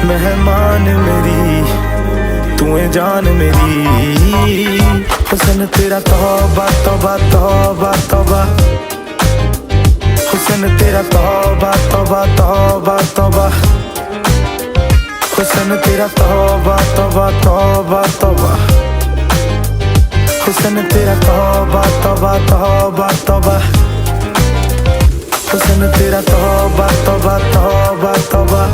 मेहमान मेरी तू है जान मेरी। हुस्न तेरा तौबा तौबा तौबा तौबा, हुस्न तेरा तौबा तौबा तौबा तौबा, हुस्न तेरा तौबा तौबा तौबा तौबा, हुस्न तेरा तौबा तौबा तौबा तौबा, हुस्न तेरा तौबा तौबा तौबा तौबा।